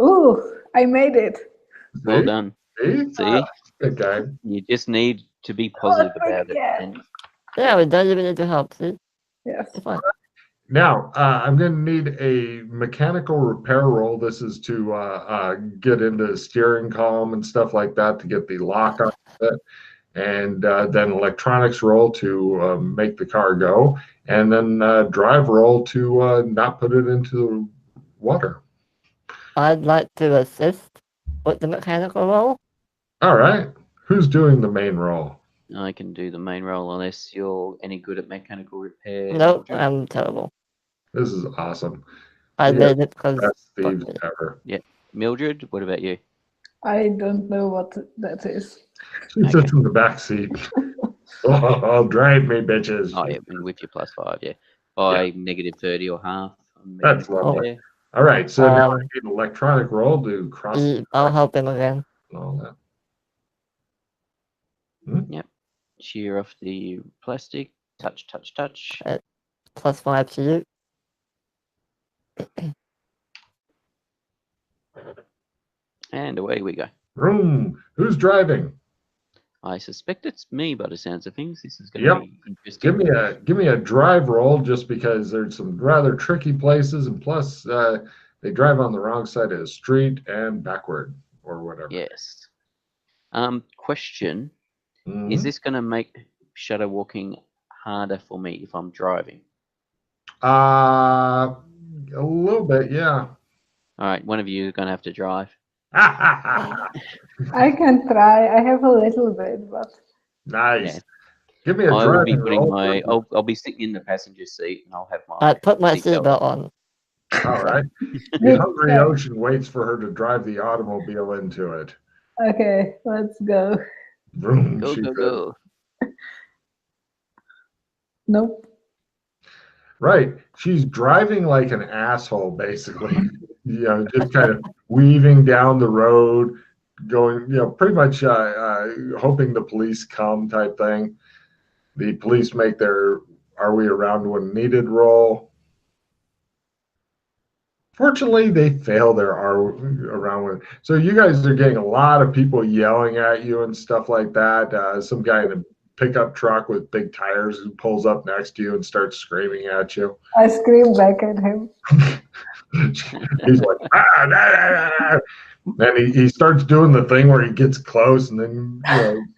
Ooh, I made it. Well done. See? See? Good guy. You just need to be Oh, positive thank about it. you. And Yeah, we don't even need to help. See? Yes. It's fine. Now, I'm going to need a mechanical repair roll. This is to get into steering column and stuff like that to get the lock on it. And then electronics roll to make the car go. And then drive roll to not put it into the water. I'd like to assist with the mechanical role. All right. Who's doing the main roll? I can do the main role unless you're any good at mechanical repair. Nope, Mildred. I'm terrible. This is awesome. I Yeah, made it because Best thieves ever. Mildred, what about you? I don't know what that is. She sits in the back seat. Oh, drive me, bitches. Oh, yeah, and with your +5, yeah. By -30 or half. That's lovely. All right, so now I need an electronic roll to cross. I'll help him again. All that. Yep. Shear off the plastic. Touch, touch, touch. +5 to you. And away we go. Vroom. Who's driving? I suspect it's me by the sounds of things. This is going to be interesting. Give me a drive roll, just because there's some rather tricky places, and plus they drive on the wrong side of the street and backward or whatever. Yes. Question: Is this going to make shadow walking harder for me if I'm driving? A little bit, yeah. All right, one of you is going to have to drive. I can try. I have a little bit, but Nice. Yeah. Give me a I will be driving putting roll. I'll be sitting in the passenger seat, and I'll have my. I put my seatbelt on. All right. The hungry ocean waits for her to drive the automobile into it. okay, let's go. Vroom, Go, go, go. Nope. Right. She's driving like an asshole, basically. Just kind of weaving down the road, going, pretty much hoping the police come type thing. The police make their "Are we around when needed" roll. Fortunately, they fail their "Are around when." So you guys are getting a lot of people yelling at you and stuff like that. Some guy in a pickup truck with big tires who pulls up next to you and starts screaming at you. I scream back at him. He's like, and he starts doing the thing where he gets close and then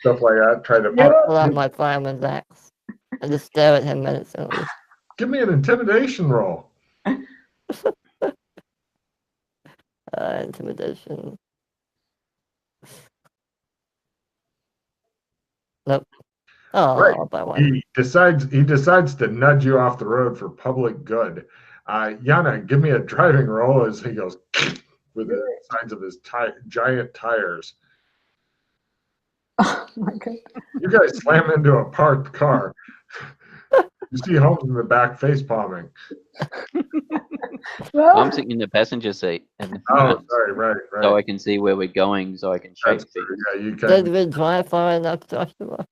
stuff like that. Try to pull out my fireman's axe and just stare at him menacingly. Give me an intimidation roll. Intimidation. Nope. Oh, right. by one. He decides to nudge you off the road for public good. Yana, give me a driving roll as he goes with the sides of his giant tires. Oh my god! You guys slam into a parked car. You see Holmes in the back face palming. I'm sitting in the passenger seat. Oh, sorry, right. So I can see where we're going, so I can shape things. Yeah, you Did we drive far enough, Joshua?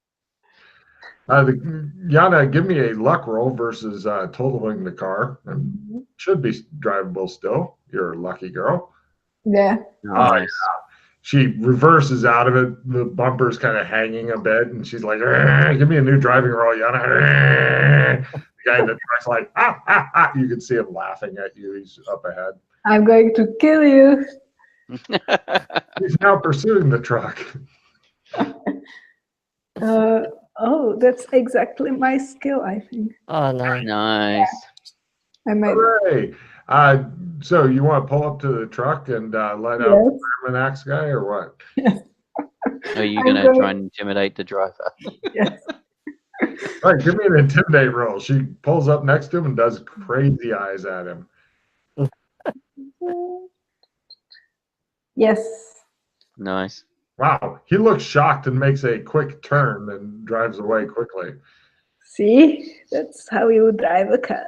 Yana, give me a luck roll versus totaling the car. And should be drivable still. You're a lucky girl. Yeah. Nice. She reverses out of it. The bumper's kind of hanging a bit, and she's like, "Give me a new driving roll, Yana." The guy in the truck's like, "Ah, ah, ah." You can see him laughing at you. He's up ahead. I'm going to kill you. He's now pursuing the truck. Oh, that's exactly my skill, I think. Oh, no. Nice. I made Hooray. So you want to pull up to the truck and let out the fireman axe guy, or what? Yes. Are you going to try and intimidate the driver? Yes. All right, give me an intimidate roll. She pulls up next to him and does crazy eyes at him. Yes. Nice. Wow, he looks shocked and makes a quick turn and drives away quickly. See, that's how you drive a car.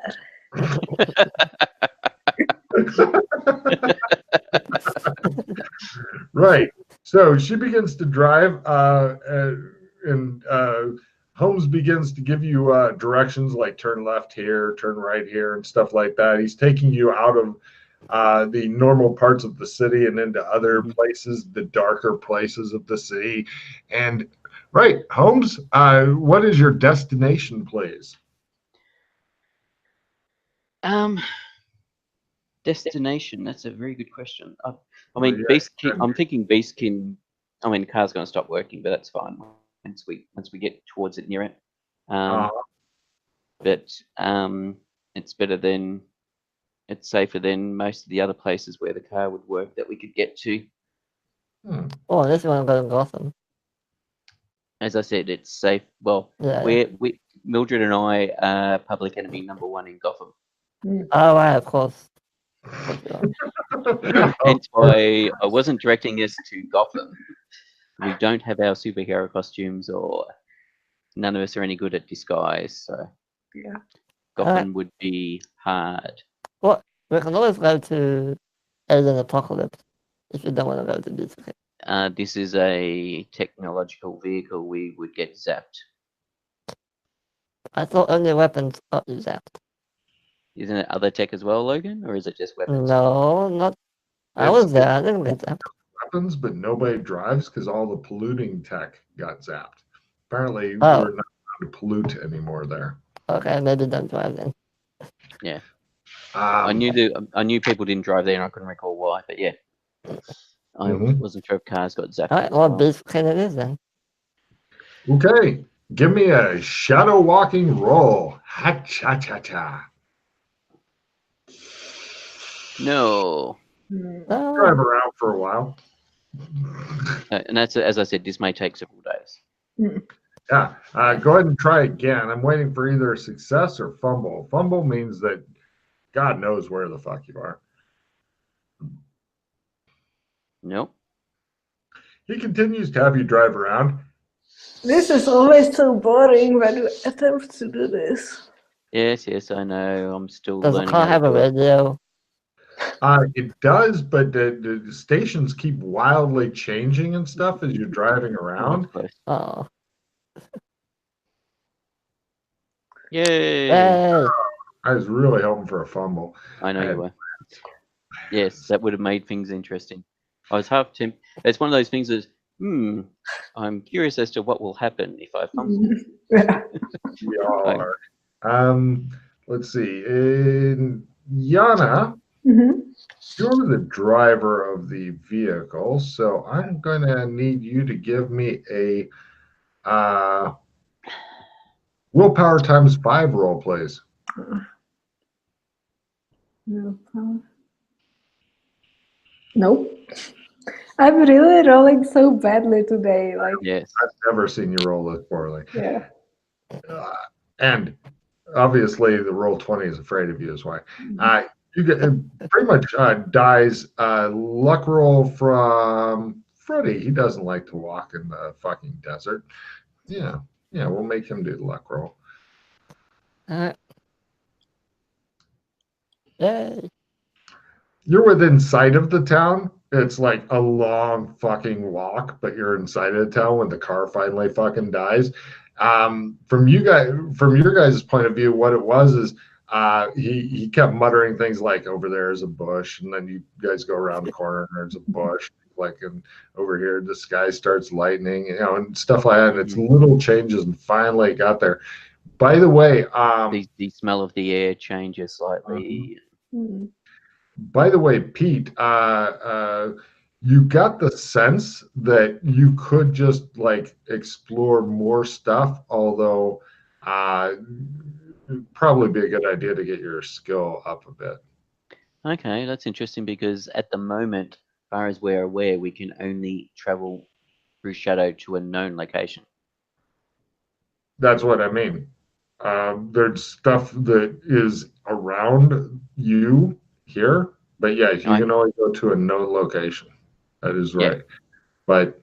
Right. So she begins to drive, and Holmes begins to give you directions like turn left here, turn right here, and stuff like that. He's taking you out of the normal parts of the city and into other places, the darker places of the city. And right, Holmes, what is your destination, please? Destination. That's a very good question. I Well, mean, yeah, Beastkin. I'm thinking Beastkin. I mean, the car's going to stop working, but that's fine once we get towards it near it. But it's better than, it's safer than most of the other places where the car would work that we could get to. Oh, this one got in Gotham. As I said, it's safe. Well, Yeah. we Mildred and I are public enemy #1 in Gotham. Oh, right, of course. Hence why I wasn't directing us to Gotham. We don't have our superhero costumes, or none of us are any good at disguise, so Yeah. Gotham would be hard. Well, we can always go to Alien Apocalypse if you don't want to go to this. This is a technological vehicle. We would get zapped. I thought only weapons got you zapped. Isn't it other tech as well, Logan, or is it just weapons? No, not. I was there. I didn't get zapped. Weapons, but nobody drives because all the polluting tech got zapped. Apparently, Oh. we're not allowed to pollute anymore there. Okay, maybe don't drive then. Yeah. I knew people didn't drive there, and I couldn't recall why. But yeah, I wasn't sure if cars got zapped. All right, well, beast kind it is then. Okay, give me a shadow walking roll. Ha cha cha cha. No. Drive around for a while. And that's, as I said, this may take several days. Yeah, go ahead and try again. I'm waiting for either success or fumble. Fumble means that God knows where the fuck you are. Nope. He continues to have you drive around. This is always so boring when you attempt to do this. Yes, I know. I'm still Does the learning. car have a radio? It does, but the stations keep wildly changing and stuff as you're driving around. Oh. Yay! I was really hoping for a fumble. I know you were. Yes, that would have made things interesting. I was half tempted. It's one of those things that, I'm curious as to what will happen if I fumble. We all are. Let's see. Yana, you're the driver of the vehicle, so I'm going to need you to give me a willpower times 5 roll, please. Nope. I'm really rolling so badly today. Like, yes. I've never seen you roll this poorly. Yeah. And obviously, the roll 20 is afraid of you, is why. You get pretty much dies luck roll from Freddie. He doesn't like to walk in the fucking desert. Yeah, we'll make him do the luck roll. Yay. You're within sight of the town. It's like a long fucking walk, but you're inside of the town when the car finally fucking dies. From your guys' point of view, what it was is he kept muttering things like, "Over there is a bush," and then you guys go around the corner and there's a bush. Like, and over here the sky starts lightening, and stuff like that. And it's little changes, and finally got there. By the way, the smell of the air changes slightly. By the way, Pete, you got the sense that you could just like explore more stuff, although it'd probably be a good idea to get your skill up a bit. Okay, that's interesting because at the moment, as far as we're aware, we can only travel through shadow to a known location. That's what I mean. There's stuff that is around you here, but yes, you can only go to a known location. That is right. Yeah. But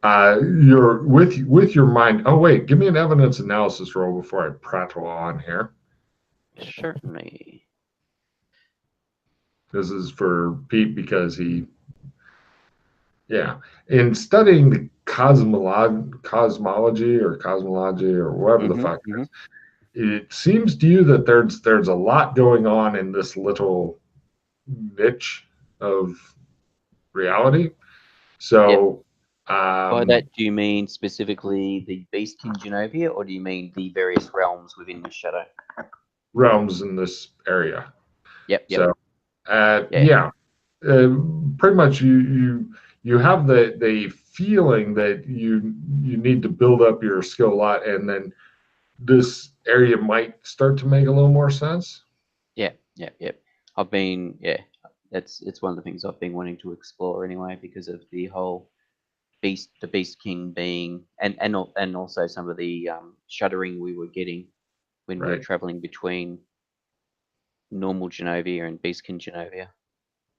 you're with your mind. Oh wait, give me an evidence analysis roll before I prattle on here. Certainly. This is for Pete because in studying the cosmology or whatever the fuck it is, it seems to you that there's a lot going on in this little niche of reality. So, By that, do you mean specifically the Beast King Genovia, or do you mean the various realms within the Shadow? realms in this area. Yep. So, pretty much you have the feeling that you need to build up your skill a lot, and then this area might start to make a little more sense. Yep. I've been it's one of the things I've been wanting to explore anyway, because of the whole the Beast King being and also some of the shuddering we were getting when we were Right. traveling between normal Genovia and Beast King Genovia.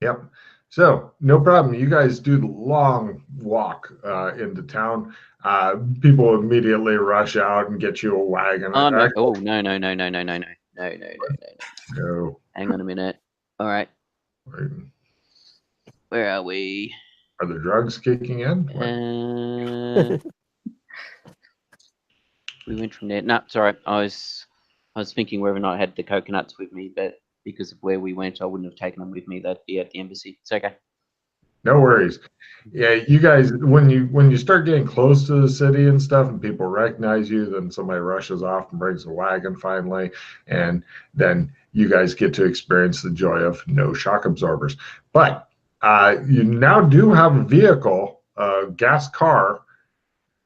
Yep. So no problem. You guys do the long walk into town. People immediately rush out and get you a wagon. Oh no! Actually, Oh no! no. Hang on a minute. All right, Wait, where are we? are the drugs kicking in? We went from there. No, sorry. I was thinking whether or not I had the coconuts with me, but because of where we went, I wouldn't have taken them with me. They'd be at the embassy. It's okay. No worries. Yeah, you guys, when you start getting close to the city and stuff, and people recognize you, then somebody rushes off and brings a wagon finally, and then you guys get to experience the joy of no shock absorbers. But you now do have a vehicle, a gas car,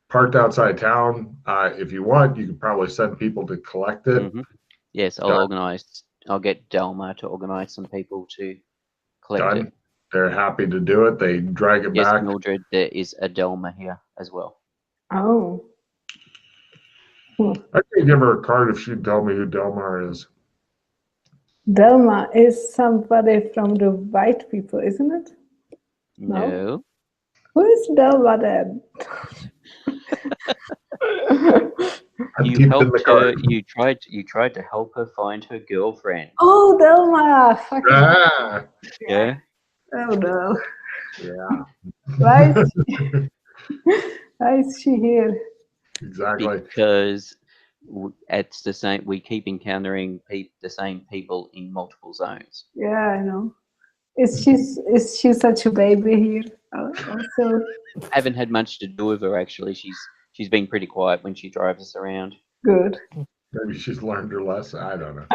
parked outside town. If you want, you could probably send people to collect it. Mm-hmm. Yes, I'll get Delma to organize some people to collect it. They're happy to do it. They drag it Yes, back. Mildred, there is a Delma here as well. Oh. I could give her a card if she'd tell me who Delmar is. Delma is somebody from the white people, isn't it? No. Who is Delma then? You helped her. You tried to help her find her girlfriend. Oh, Delma! Fucking Yeah. Oh no! Yeah. Why is she here? Exactly. Because it's the same. We keep encountering the same people in multiple zones. Yeah, I know. Is she such a baby here? Also, Haven't had much to do with her actually. She's been pretty quiet when she drives us around. good. Maybe she's learned her lesson. I don't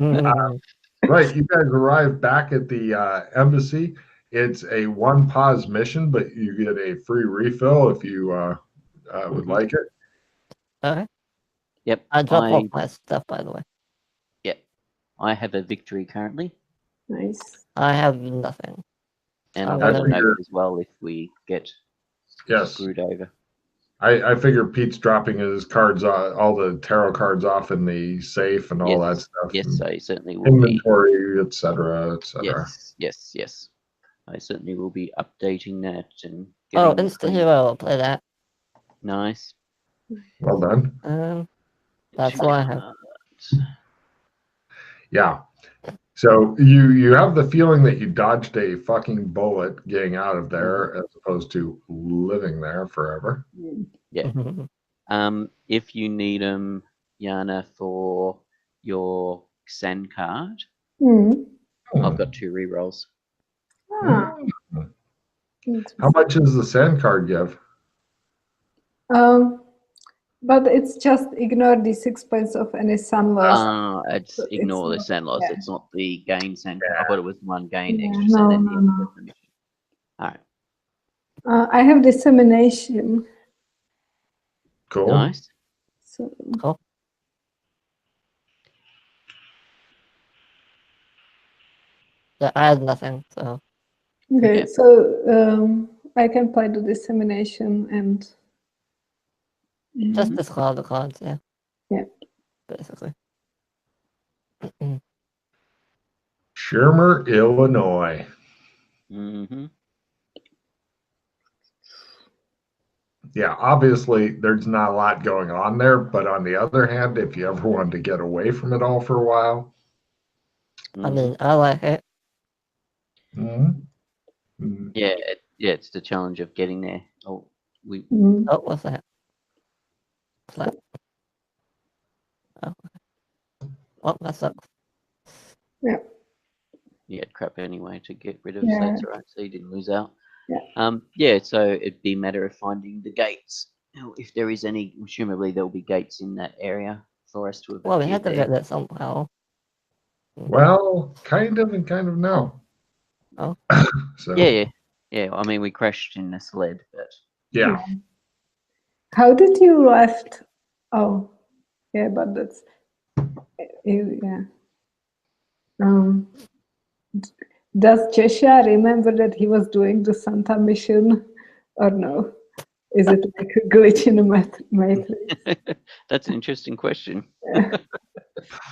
know. Right, you guys arrive back at the embassy. It's a one pause mission, but you get a free refill if you would like it. Okay. Yep. I dropped off my stuff, by the way. Yep. I have a victory currently. Nice. I have nothing. And I'll let you know as well if we get screwed over. I figure Pete's dropping his cards, all the tarot cards off in the safe and all that stuff. Yes, I certainly will. Inventory, etc., etc. Yes. I certainly will be updating that and. Instant Hero, I'll play that. Nice. Well done. That's all I have. Yeah. So you have the feeling that you dodged a fucking bullet getting out of there, as opposed to living there forever. Yeah. If you need them, Yana, for your Xen card, I've got 2 rerolls. Ah. How much does the sand card give? But it's just ignore the 6 points of any sun loss. It's ignore the sand loss. It's not the gain sand. I thought it was one gain extra sand. No. All right. I have dissemination. Cool. Nice. So, cool. Yeah, I had nothing. So. Okay, so I can play the dissemination and. Just discard the cards, yeah. Yeah. Basically. Shermer, Illinois. Yeah, obviously there's not a lot going on there, but on the other hand, if you ever wanted to get away from it all for a while. I mean, I like it. Yeah, it's the challenge of getting there. Oh, what's that? Flat. Oh, well, that sucks. Yeah. he had crap anyway to get rid of, so Yeah. that's all right. So he didn't lose out. Yeah. Yeah. So it'd be a matter of finding the gates. Now, if there is any, presumably there'll be gates in that area for us to have. Well, we appeared had to there. get that somehow. Well, kind of and kind of no. Oh. So Yeah. I mean, we crashed in a sled, but yeah. How did you left? Oh, yeah, but that's yeah. Does Joshua remember that he was doing the Santa mission, or no? Is it like a glitch in the matrix? that's an interesting question.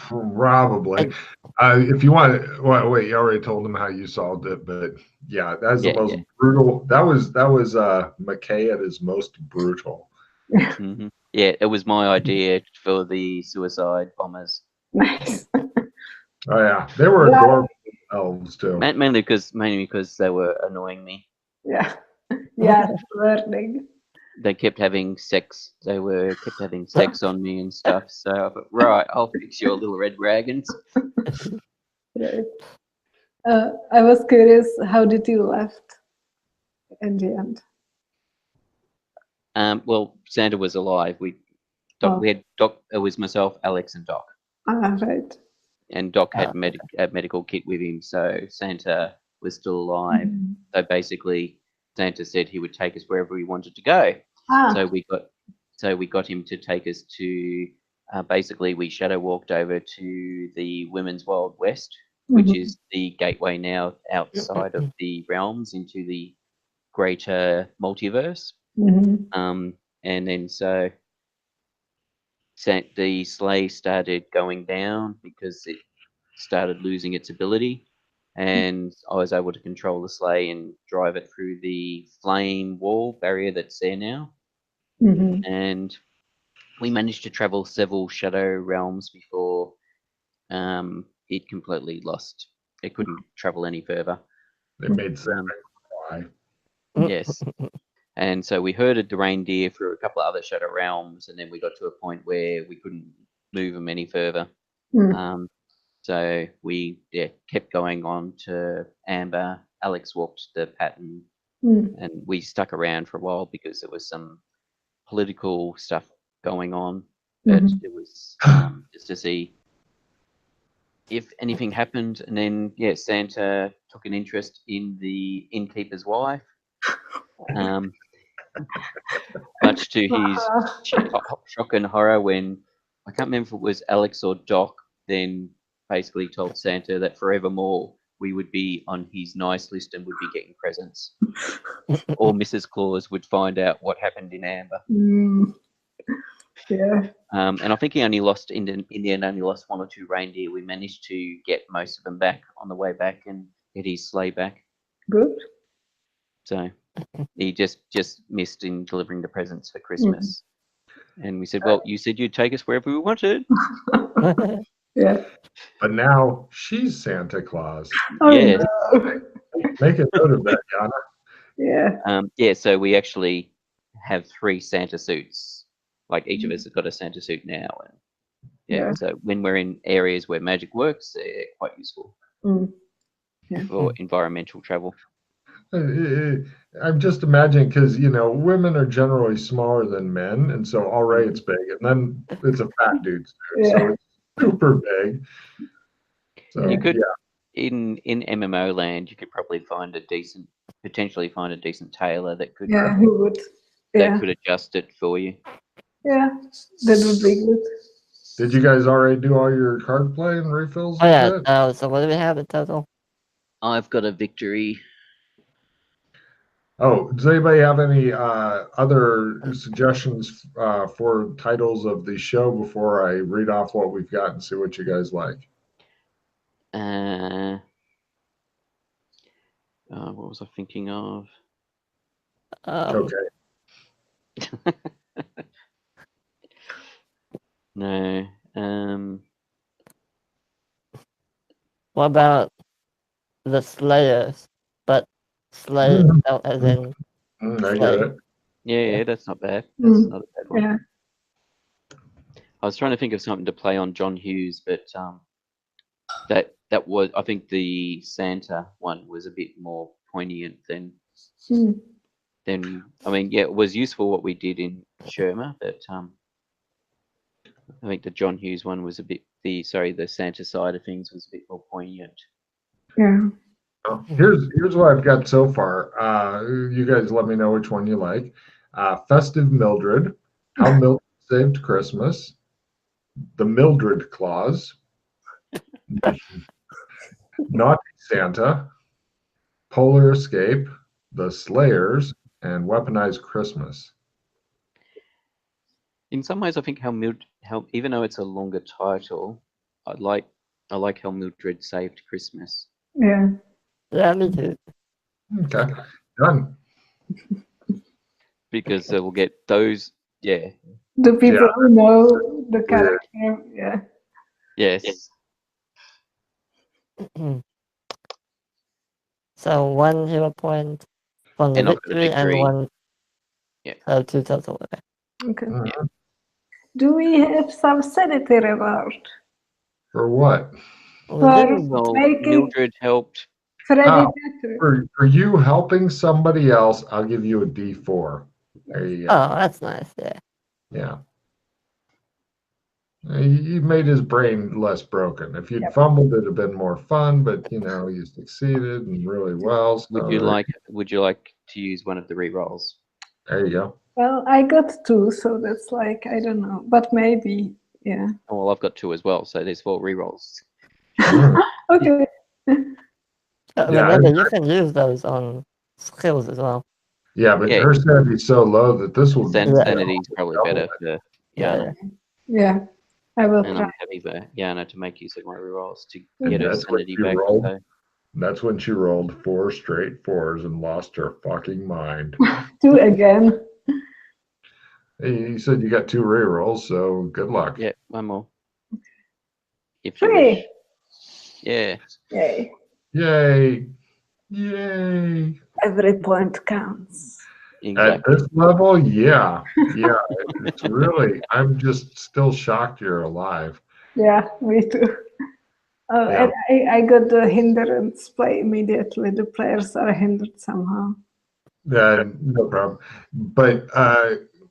Probably. If you want, well, wait, you already told him how you solved it, but yeah, that's the most brutal. That was McKay at his most brutal. Mm-hmm. Yeah, it was my idea for the suicide bombers. Nice. Oh yeah, they were adorable elves too. Mainly because they were annoying me. Yeah. Yeah, learning. They kept having sex. They kept having sex on me and stuff. So I thought, right, I'll fix your little red dragons. Right. I was curious, how did you left in the end? Well, Santa was alive. We had Doc. It was myself, Alex, and Doc. Right. And Doc had a medical kit with him, so Santa was still alive. Mhm. So basically, Santa said he would take us wherever we wanted to go. So we got him to take us to. Basically, we shadow walked over to the Women's Wild West, which is the gateway now outside of the realms into the greater multiverse. Mhm. And then so the sleigh started going down because it started losing its ability, and I was able to control the sleigh and drive it through the flame wall barrier that's there now. Mhm. And we managed to travel several shadow realms before it completely lost. It couldn't travel any further. They made Santa cry. Yes. And so we herded the reindeer through a couple of other shadow realms, and then we got to a point where we couldn't move them any further. Mm. So we kept going on to Amber. Alex walked the pattern, and we stuck around for a while because there was some political stuff going on. But it was just to see if anything happened. And then Santa took an interest in the innkeeper's wife. Much to his shock and horror, when I can't remember if it was Alex or Doc, then basically told Santa that forevermore we would be on his nice list and would be getting presents. Or Mrs. Claus would find out what happened in Amber. Yeah. And I think he only lost in the end, only lost one or two reindeer. We managed to get most of them back on the way back and get his sleigh back. Good. So he just missed in delivering the presents for Christmas. And we said, well, you said you'd take us wherever we wanted. Yeah. But now she's Santa Claus. Oh, Yeah. no. Make a note of that, Yana. Yeah. So we actually have 3 Santa suits. Like each of us has got a Santa suit now. And Yeah. so when we're in areas where magic works, they're quite useful for environmental travel. I'm just imagining, because women are generally smaller than men, and so already it's big, and then it's a fat dude suit, so it's super big. So You could in MMO land, you could probably potentially find a decent tailor that could who would? that could adjust it for you. Yeah, that would be good. Did you guys already do all your card play and refills? Oh yeah. So what do we have in total? I've got a victory. Oh, does anybody have any other suggestions for titles of the show before I read off what we've got and see what you guys like? What was I thinking of? Okay. No. What about the Slayers? But Slay out as in I get it. Yeah, that's not bad. That's not a bad one. Yeah. I was trying to think of something to play on John Hughes, but that that was, I think the Santa one was a bit more poignant than, Hmm. I mean, yeah, it was useful what we did in Sherma, but I think the John Hughes one was a bit, the Santa side of things was a bit more poignant. Yeah. Here's what I've got so far. You guys let me know which one you like. Festive Mildred, How Mildred Saved Christmas, The Mildred Clause, Naughty Santa, Polar Escape, The Slayers, and Weaponized Christmas. In some ways, I think how even though it's a longer title, I like how Mildred saved Christmas. Yeah. Yeah, me too. Okay, done. Because we'll get those, yeah. The people Yeah. who know the character, yeah. Yes. So 1 hero point from the And not for the victory and victory. 1. Yeah. So 2 total. Okay. Mhm. Do we have some sanity reward? For what? We For didn't. Well, making Mildred helped. Freddy Oh, better. For you helping somebody else, I'll give you a D4. There you go. Oh, that's nice. Yeah. Yeah. You made his brain less broken. If you'd Yep. fumbled, it'd have been more fun, but you succeeded and really well. So Would you like to use one of the re-rolls? there you go. Well, I got 2, so that's like, I don't know, but maybe, yeah. Oh, well, I've got 2 as well, so there's 4 re-rolls. Okay. Remember, you can use those on skills as well. Yeah, but Yeah. her sanity's so low that this will Sanity's probably better for Yeah. Yana. Yeah, I will And try. I'm happy for Yana to make use of my re-rolls to And get her that's what sanity you back. rolled? So. That's when she rolled 4 straight 4s and lost her fucking mind. 2 again. You said you got 2 rerolls, so good luck. Yeah, one more. If you 3. wish. Yeah. Yay. Yay! Yay! Every point counts. Exactly. At this level, yeah. It's really, I'm just still shocked you're alive. Yeah, me too. Oh, Yeah. and I got the hindrance play immediately. The players are hindered somehow. No problem. But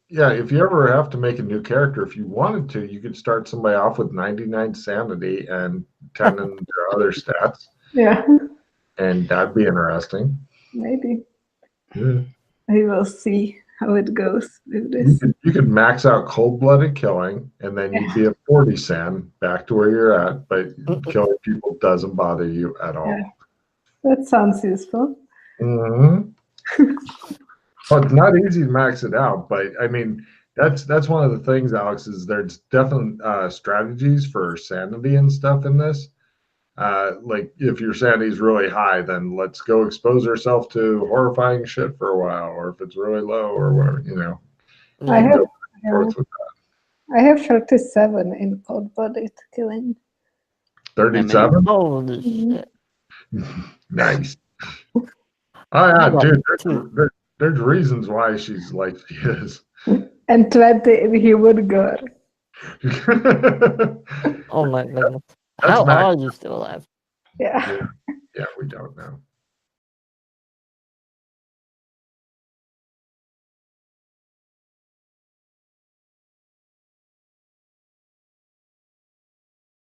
yeah, if you ever have to make a new character, if you wanted to, you could start somebody off with 99 sanity and 10 in their other stats, Yeah, and that'd be interesting. maybe. Yeah. We will see how it goes with this. You could max out cold-blooded killing, and then you'd be at 40 san, back to where you're at, but killing people doesn't bother you at all. Yeah. That sounds useful. Mm-hmm. Well, it's not easy to max it out, but I mean, that's one of the things, Alex, is there's definite strategies for sanity and stuff in this. Like if your sanity is really high, then let's go expose ourselves to horrifying shit for a while, or if it's really low or whatever, I have, go forth with that. I have 37 in cold-blooded killing. 37? Holy shit. Nice. Oh yeah, got dude, 2. there's reasons why she's like she is. And 20 in human gore. Oh my goodness. That's How max. are you still alive? Yeah. Yeah, we don't know.